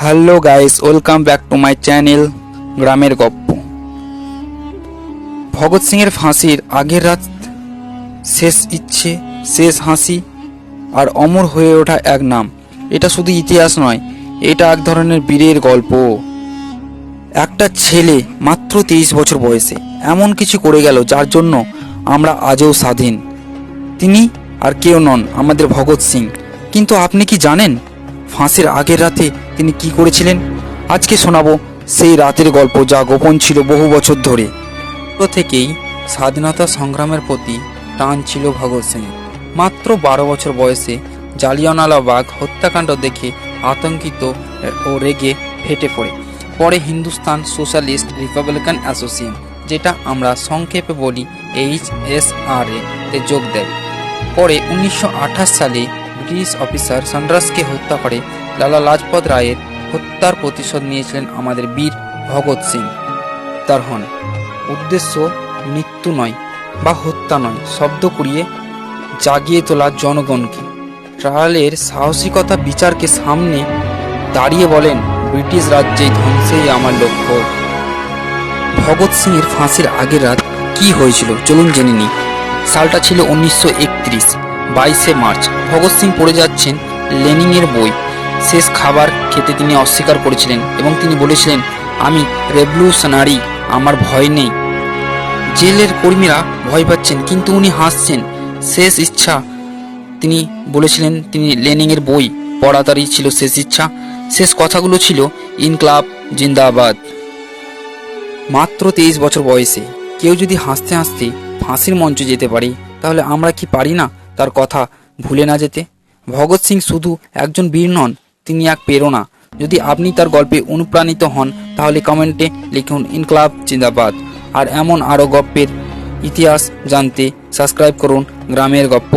Hello guys, welcome back to my channel গ্রামের গপ্প। ভগৎ সিংয়ের ফাঁসির আগের রাত, শেষ ইচ্ছে, শেষ হাসি আর অমর হয়ে ওঠা এক নাম। এটা শুধু ইতিহাস নয়, এটা এক ধরনের বীরের গল্প। একটা ছেলে মাত্র 23 বছর বয়সে এমন কিছু করে গেল যার জন্য আমরা আজও স্বাধীন। তিনি আর কেউ নন, আমাদের ভগৎ সিং। কিন্তু আপনি কি জানেন ফাঁসির আগের রাতে তিনি কি করেছিলেন? আজকে শোনাবো সেই রাতের গল্প যা গোপন ছিল বহু বছর ধরে। ছোট থেকেই স্বাধীনতা সংগ্রামের প্রতি টান ছিল ভগৎ সিং। মাত্র 12 বছর বয়সে জালিয়ানওয়ালাবাগ হত্যাকাণ্ড দেখে আতঙ্কিত ও রেগে ফেটে পড়ে। পরে হিন্দুস্তান সোশ্যালিস্ট রিপাবলিকান অ্যাসোসিয়েশন, যেটা আমরা সংক্ষেপে বলি HSRA তে যোগ দেয়। পরে 1928 সালে ব্রিটিশ অফিসার সান্ডার্সকে হত্যা করে লালা লাজপত রায়ের হত্যার প্রতিশোধ নিয়েছিলেন আমাদের বীর ভগৎ সিং। তার হন উদ্দেশ্য মৃত্যু নয় বা হত্যা নয়, শব্দ কুড়িয়ে জাগিয়ে তোলা জনগণকে। ট্রায়ালের সাহসিকতা বিচারকে সামনে দাঁড়িয়ে বলেন, ব্রিটিশ রাজ্যে ধ্বংসেই আমার লক্ষ্য। ভগৎ সিংয়ের ফাঁসির আগের রাত কি হয়েছিল চলুন জেনে নিই। সালটা ছিল 1931। 22শে মার্চ ভগৎ সিং পড়ে যাচ্ছেন লেনিনের বই। শেষ খাবার খেতে তিনি অস্বীকার করেছিলেন এবং তিনি বলেছিলেন, আমি রেভলিউশনারি, আমার ভয় নেই। জেলের কর্মীরা ভয় পাচ্ছেন কিন্তু উনি হাসছেন। শেষ ইচ্ছা তিনি বলেছিলেন, তিনি লেনিনের বই পড়া তারই ছিল শেষ ইচ্ছা। শেষ কথাগুলো ছিল, ইনকলাব জিন্দাবাদ। মাত্র 23 বছর বয়সে কেউ যদি হাসতে হাসতে ফাঁসির মঞ্চে যেতে পারে, তাহলে আমরা কি পারি না তার কথা ভুলে না যেতে? ভগৎ সিং শুধু একজন বীর নন, তিনি এক প্রেরণা। যদি আপনি তার গল্পে অনুপ্রাণিত হন তাহলে কমেন্টে লিখুন ইনকলাব জিন্দাবাদ। আর এমন আরও গল্পের ইতিহাস জানতে সাবস্ক্রাইব করুন গ্রামের গপ্প।